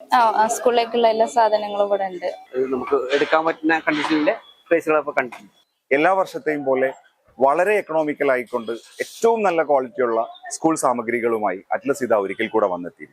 സ്കൂളിലേക്കുള്ള എല്ലാ സാധനങ്ങളും ഇവിടെ ഉണ്ട്. നമുക്ക് എടുക്കാൻ പറ്റുന്ന കണ്ടീഷനിലെ പ്രൈസുകളൊക്കെ കണ്ടിട്ടുണ്ട്. എല്ലാ വർഷത്തെയും പോലെ വളരെ എക്കണോമിക്കൽ ആയിക്കൊണ്ട് ഏറ്റവും നല്ല ക്വാളിറ്റിയുള്ള സ്കൂൾ സാമഗ്രികളുമായി അറ്റ്ലസ് ഇതാ ഒരിക്കൽ കൂടെ വന്നെത്തി.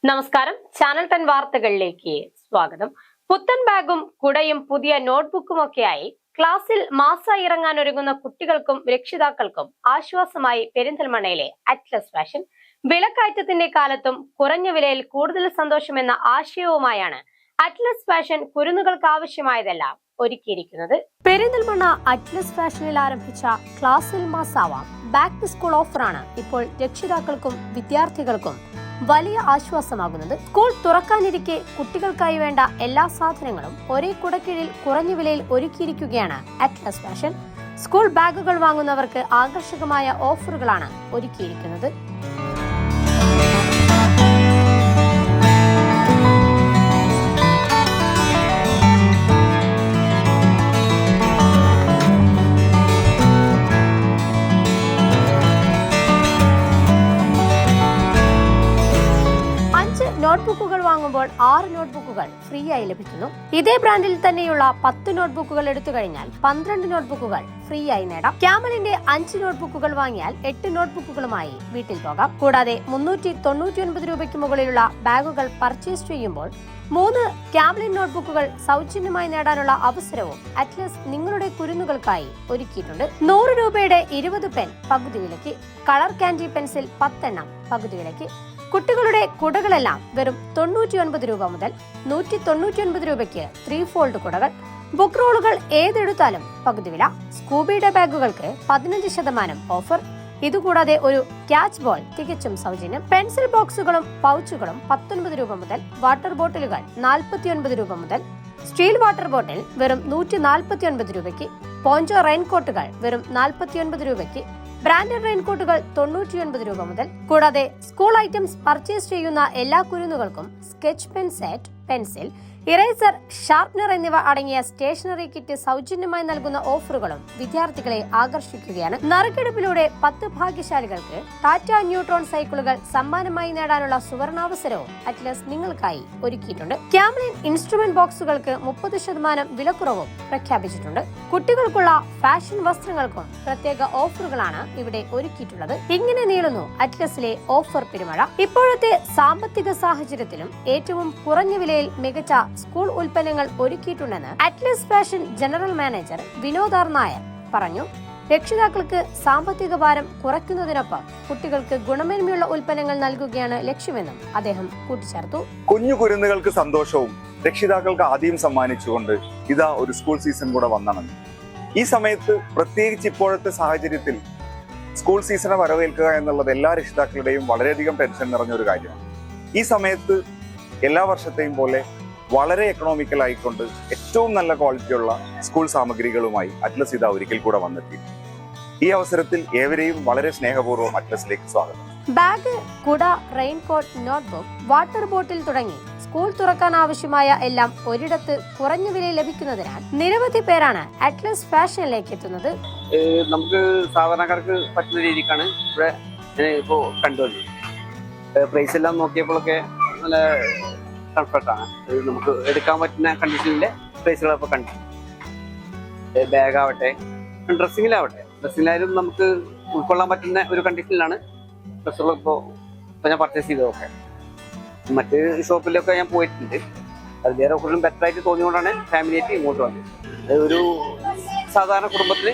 നമസ്കാരം, ചാനൽ 10 വാർത്തകളിലേക്ക് സ്വാഗതം. പുത്തൻ ബാഗും കുടയും പുതിയ നോട്ട്ബുക്കും ഒക്കെയായി ക്ലാസ്സിൽ മാസായി ഇറങ്ങാൻ ഒരുങ്ങുന്ന കുട്ടികൾക്കും രക്ഷിതാക്കൾക്കും ആശ്വാസമായി പെരിന്തൽമണ്ണയിലെ അറ്റ്ലസ് ഫാഷൻ. വിലക്കയറ്റത്തിന്റെ കാലത്തും കുറഞ്ഞ വിലയിൽ കൂടുതൽ സന്തോഷമെന്ന ആശയവുമായാണ് അറ്റ്ലസ് ഫാഷൻ കുരുന്നുകൾക്ക് ആവശ്യമായതെല്ലാം ഒരുക്കിയിരിക്കുന്നത്. പെരിന്തൽമണ്ണ അറ്റ്ലസ് ഫാഷനിൽ ആരംഭിച്ച ക്ലാസ്സിൽ മാസാവാം ബാക്ക് ടു സ്കൂൾ ഓഫറാണ് ഇപ്പോൾ രക്ഷിതാക്കൾക്കും വിദ്യാർത്ഥികൾക്കും വലിയ ആശ്വാസമാകുന്നത്. സ്കൂൾ തുറക്കാനിരിക്കെ കുട്ടികൾക്കായി വേണ്ട എല്ലാ സാധനങ്ങളും ഒരേ കുടക്കീഴിൽ കുറഞ്ഞ വിലയിൽ ഒരുക്കിയിരിക്കുകയാണ് അറ്റ്ലസ് ഫാഷൻ. സ്കൂൾ ബാഗുകൾ വാങ്ങുന്നവർക്ക് ആകർഷകമായ ഓഫറുകളാണ് ഒരുക്കിയിരിക്കുന്നത്. നോട്ട്ബുക്കുകൾ വാങ്ങുമ്പോൾ 6 നോട്ട്ബുക്കുകൾ ഫ്രീ ആയി ലഭിക്കുന്നു. ഇതേ ബ്രാൻഡിൽ തന്നെയുള്ള 10 നോട്ട്ബുക്കുകൾ എടുത്തു കഴിഞ്ഞാൽ 12 നോട്ട്ബുക്കുകൾ ഫ്രീ ആയി നേടാം. ക്യാമലിന്റെ 5 നോട്ട്ബുക്കുകൾ വാങ്ങിയാൽ 8 നോട്ട്ബുക്കുകളുമായി വീട്ടിൽ പോകാം. കൂടാതെ 399 രൂപയ്ക്ക് മുകളിലുള്ള ബാഗുകൾ പർച്ചേസ് ചെയ്യുമ്പോൾ 3 ക്യാമലിൻ നോട്ട്ബുക്കുകൾ സൗജന്യമായി നേടാനുള്ള അവസരവും അറ്റ്ലസ് നിങ്ങളുടെ കുരുന്നുകൾക്കായി ഒരുക്കിയിട്ടുണ്ട്. 100 രൂപയുടെ 20 പെൻ പകുതി വിലയ്ക്ക്, കളർ കാൻഡി പെൻസിൽ 10 എണ്ണം പകുതി വിലയ്ക്ക്. കുട്ടികളുടെ കുടകളെല്ലാം വെറും 99 രൂപ മുതൽ 199 രൂപയ്ക്ക് 3 ഫോൾഡ് കുടകൾ. ബുക്ക് റോളുകൾ ഏതെടുത്താലും പകുതി വില. സ്കൂബിയുടെ ബാഗുകൾക്ക് 15% ഓഫർ. ഇതുകൂടാതെ ഒരു ക്യാച്ച് ബോൾ തികച്ചും സൗജന്യം. പെൻസിൽ ബോക്സുകളും പൗച്ചുകളും 19 രൂപ മുതൽ. വാട്ടർ ബോട്ടിലുകൾ 49 രൂപ മുതൽ. സ്റ്റീൽ വാട്ടർ ബോട്ടിൽ വെറും 149 രൂപയ്ക്ക്. പോഞ്ചോ റെയിൻകോട്ടുകൾ വെറും 49 രൂപയ്ക്ക്. ബ്രാൻഡഡ് റെയിൻകോട്ടുകൾ 99 രൂപ മുതൽ. കൂടാതെ സ്കൂൾ ഐറ്റംസ് പർച്ചേസ് ചെയ്യുന്ന എല്ലാ കുരുന്നുകൾക്കും sketch pen set, pencil, eraser, sharpener എന്നിവ അടങ്ങിയ സ്റ്റേഷനറി കിറ്റ് സൗജന്യമായി നൽകുന്ന ഓഫറുകളും വിദ്യാർത്ഥികളെ ആകർഷിക്കുകയാണ്. നറുക്കെടുപ്പിലൂടെ 10 ഭാഗ്യശാലികൾക്ക് ടാറ്റ ന്യൂട്രോൺ സൈക്കിളുകൾ സമ്മാനമായി നേടാനുള്ള സുവർണാവസരവും അറ്റ്ലസ് നിങ്ങൾക്കായി ഒരുക്കിയിട്ടുണ്ട്. ക്യാമലിൻ ഇൻസ്ട്രുമെന്റ് ബോക്സുകൾക്ക് 30% വിലക്കുറവും പ്രഖ്യാപിച്ചിട്ടുണ്ട്. കുട്ടികൾക്കുള്ള ഫാഷൻ വസ്ത്രങ്ങൾക്കും പ്രത്യേക ഓഫറുകളാണ് ഇവിടെ ഒരുക്കിയിട്ടുള്ളത്. ഇങ്ങനെ നീളുന്നു അറ്റ്ലസിലെ ഓഫർ പെരുമഴ. ഇപ്പോഴത്തെ സാമ്പത്തിക സാഹചര്യത്തിലും ഏറ്റവും കുറഞ്ഞ വിലയിൽ മികച്ച സ്കൂൾ ഉൽപ്പന്നങ്ങൾ ഒരുക്കിയിട്ടുണ്ടെന്ന് Atlas fashion general manager Vinod R Nair പറഞ്ഞു. രക്ഷിതാക്കൾക്ക് സാമ്പത്തിക ഭാരം കുറയ്ക്കുന്നതിനൊപ്പം കുട്ടികൾക്ക് ഗുണമേന്മയുള്ള ഉൽപ്പന്നങ്ങൾ നൽകുകയാണ് ലക്ഷ്യമെന്നും അദ്ദേഹം കൂട്ടിച്ചേർത്തു. കുഞ്ഞു കുരുന്നുകൾക്ക് സന്തോഷവും രക്ഷിതാക്കൾക്ക് ആദ്യം സമ്മാനിച്ചുകൊണ്ട് ഇതാ ഒരു സ്കൂൾ സീസൺ കൂടെ വന്നണഞ്ഞു. ഈ സമയത്ത് പ്രത്യേകിച്ച് ഇപ്പോഴത്തെ സാഹചര്യത്തിൽ സ്കൂൾ സീസണെ വരവേൽക്കുക എന്നുള്ളത് എല്ലാ രക്ഷിതാക്കളുടെയും വളരെയധികം ടെൻഷൻ നിറഞ്ഞൊരു കാര്യമാണ്. ഈ സമയത്ത് എല്ലാ വർഷത്തെയും പോലെ വളരെ എക്കണോമിക്കൽ ആയിക്കൊണ്ട് ഏറ്റവും നല്ല ക്വാളിറ്റിയുള്ള സ്കൂൾ സാമഗ്രികളുമായി അറ്റ്ലസ് ഇതാ ഒരിക്കൽ കൂടെ വന്നെത്തി. ഈ അവസരത്തിൽ ഏവരെയും വളരെ സ്നേഹപൂർവ്വം അറ്റ്ലസിലേക്ക് സ്വാഗതം. ബാഗ്, കുട, റെയിൻകോട്ട്, നോട്ട്ബുക്ക്, വാട്ടർ ബോട്ടിൽ തുടങ്ങി സ്കൂൾ തുറക്കാൻ ആവശ്യമായ എല്ലാം ഒരിടത്ത് കുറഞ്ഞ വിലയിൽ ലഭിക്കുന്നതിനാൽ നിരവധി പേരാണ് അറ്റ്ലസ് ഫാഷനിലേക്ക് എത്തുന്നത്. നമുക്ക് സാധാരണക്കാർക്ക് പറ്റുന്ന രീതിക്കാണ് ഇവിടെ ഇപ്പോൾ കണ്ടുവന്നത്. പ്രൈസ് എല്ലാം നോക്കിയപ്പോഴൊക്കെ നല്ല കംഫർട്ടാണ്. നമുക്ക് എടുക്കാൻ പറ്റുന്ന കണ്ടീഷനിലെ പ്രൈസുകളൊക്കെ കണ്ടിട്ടുണ്ട്. ബാഗാവട്ടെ, ഡ്രസ്സിങ്ങിലായാലും നമുക്ക് ഉൾക്കൊള്ളാൻ പറ്റുന്ന ഒരു കണ്ടീഷനിലാണ് ഡ്രസ്സുകൾ ഇപ്പോൾ ഞാൻ പർച്ചേസ് ചെയ്തതൊക്കെ. മറ്റ് ഷോപ്പിലൊക്കെ ഞാൻ പോയിട്ടുണ്ട്. അത് വേറെ കൂടുതലും ബെറ്റർ ആയിട്ട് തോന്നിയുകൊണ്ടാണ് ഫാമിലിയായിട്ട് ഇങ്ങോട്ട് വന്നത്. ഒരു സാധാരണ കുടുംബത്തിൽ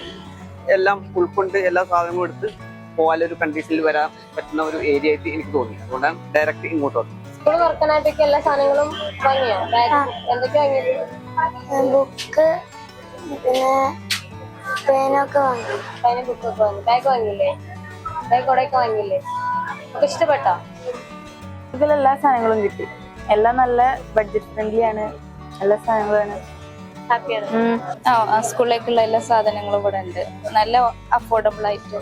എല്ലാം ഉൾക്കൊണ്ട് എല്ലാ സാധനങ്ങളും എടുത്ത് പോകാനൊരു കണ്ടീഷനിൽ വരാൻ പറ്റുന്ന ഒരു ഏരിയ ആയിട്ട് എനിക്ക് തോന്നി. അതുകൊണ്ടാണ് ഡയറക്റ്റ് ഇങ്ങോട്ട് വന്നത്. സ്കൂൾ തുറക്കാനായിട്ടൊക്കെ എല്ലാ സാധനങ്ങളും വാങ്ങിയോ? എന്തൊക്കെ വാങ്ങിയത്? ബുക്ക്, പിന്നെ പേനൊക്കെ വാങ്ങി. പേനും ബുക്കൊക്കെ വാങ്ങി. ബാഗ് വാങ്ങിയില്ലേ? ബാഗ് കുടയൊക്കെ വാങ്ങിയില്ലേ? ഒക്കെ ഇഷ്ടപ്പെട്ടോ? ഇതിലെല്ലാ സാധനങ്ങളും കിട്ടി. എല്ലാം നല്ല ബഡ്ജറ്റ് ഫ്രണ്ട്ലി ആണ്. എല്ലാ സാധനങ്ങളാണ്. സ്കൂളിലേക്കുള്ള എല്ലാ സാധനങ്ങളും ഇവിടെ ഉണ്ട്. നല്ല അഫോർഡബിൾ ആയിട്ട്.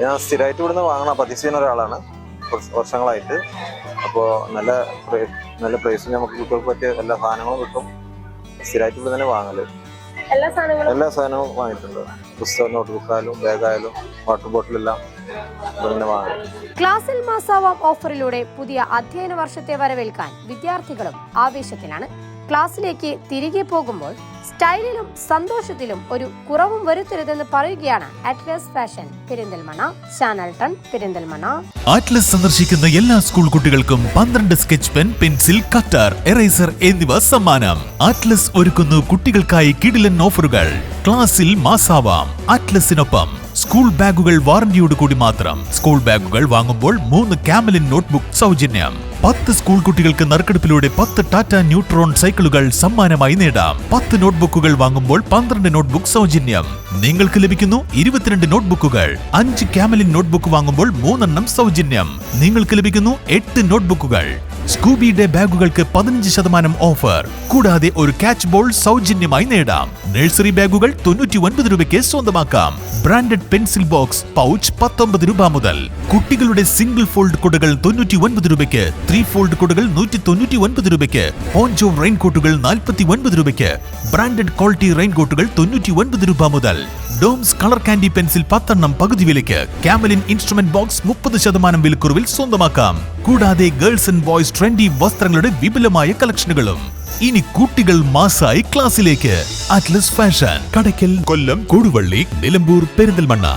ഞാൻ സ്ഥിരമായിട്ട് ഇവിടുന്ന് വാങ്ങണം പതിശീന ഒരാളാണ് വർഷങ്ങളായിട്ട്. അപ്പോൾ നല്ല പ്രൈസ് നമുക്ക് കുട്ടികൾക്ക് പറ്റിയ എല്ലാ സാധനങ്ങളും കിട്ടും. സ്ഥിരമായിട്ട് ഇവിടെ തന്നെ വാങ്ങല്. എല്ലാ സാധനങ്ങളും എല്ലാ സാധനവും വാങ്ങിയിട്ടുണ്ട്. പുസ്തകം, നോട്ട് ബുക്കായാലും ബാഗായാലും വാട്ടർ ബോട്ടിലെല്ലാം തന്നെ വാങ്ങി. ക്ലാസ്സിൽ മാസാവാം ഓഫറിലൂടെ പുതിയ അധ്യയന വർഷത്തെ വരവേൽക്കാൻ വിദ്യാർത്ഥികളും ആവേശത്തിലാണ്. ക്ലാസ്സിലേക്ക് തിരികെ പോകുമ്പോൾ സ്റ്റൈലിലും സന്തോഷത്തിലും ഒരു കുറവും വരുത്തരുതെന്ന് പറയുകയാണ് Atlas fashion Perinthalmanna. Channel 10 Perinthalmanna. Atlas സന്ദർശിക്കുന്ന എല്ലാ സ്കൂൾ കുട്ടികൾക്കും 12 sketch pen, pencil, cutter, eraser എന്നിവ സമ്മാനം. അറ്റ്ലസ് ഒരുക്കുന്നു കുട്ടികൾക്കായി കിടിലൻ ഓഫറുകൾ. ക്ലാസ്സിൽ മാസാവാം അറ്റ്ലസിനൊപ്പം. സ്കൂൾ ബാഗുകൾ വാറന്റിയോട് കൂടി മാത്രം. സ്കൂൾ ബാഗുകൾ വാങ്ങുമ്പോൾ 3 കാമലിൻ നോട്ട്ബുക്ക് സൗജന്യം. 10 സ്കൂൾ കുട്ടികൾക്ക് നറുക്കെടുപ്പിലൂടെ 10 ടാറ്റ ന്യൂട്രോൺ സൈക്കിളുകൾ സമ്മാനമായി നേടാം. 10 നോട്ട്ബുക്കുകൾ വാങ്ങുമ്പോൾ 12 നോട്ട്ബുക്ക് സൗജന്യം. നിങ്ങൾക്ക് ലഭിക്കുന്നു 22 നോട്ട്ബുക്കുകൾ. 5 കാമലിൻ നോട്ട്ബുക്ക് വാങ്ങുമ്പോൾ 3 എണ്ണം സൗജന്യം. നിങ്ങൾക്ക് ലഭിക്കുന്നു 8 നോട്ട്ബുക്കുകൾ. സ്കൂബി ഡേ ബാഗുകൾക്ക് 15% ഓഫർ. കൂടാതെ ഒരു ക്യാച്ച് ബോൾ സൗജന്യമായി നേടാം. നഴ്സറി ബാഗുകൾ 99 രൂപയ്ക്ക് സ്വന്തമാക്കാം. ബ്രാൻഡഡ് പെൻസിൽ ബോക്സ് പൗച്ച് 19 രൂപ മുതൽ. കുട്ടികളുടെ സിംഗിൾ ഫോൾഡ് കുടകൾ 99 രൂപയ്ക്ക്. 3 ഫോൾഡ് കുടകൾ 199 രൂപയ്ക്ക്. പോഞ്ചോ റെയിൻകോട്ടുകൾ 49 രൂപയ്ക്ക്. ബ്രാൻഡഡ് ക്വാളിറ്റി റെയിൻകോട്ടുകൾ 99 രൂപ മുതൽ. ഡോംസ് കളർ കാൻഡി പെൻസിൽ 10 എണ്ണം പകുതി വിലയ്ക്ക്. കാമലിൻ ഇൻസ്ട്രുമെന്റ് ബോക്സ് 30% വിലക്കുറവിൽ സ്വന്തമാക്കാം. കൂടാതെ ഗേൾസ് ആൻഡ് ബോയ്സ് ട്രെൻഡി വസ്ത്രങ്ങളുടെ വിപുലമായ കളക്ഷനുകളും. ഇനി കുട്ടികൾ മാസായി ക്ലാസ്സിലേക്ക്. അറ്റ്ലസ് ഫാഷൻ, കടയ്ക്കൽ, കൊല്ലം, കൊടുവള്ളി, നിലമ്പൂർ, പെരിന്തൽമണ്ണ.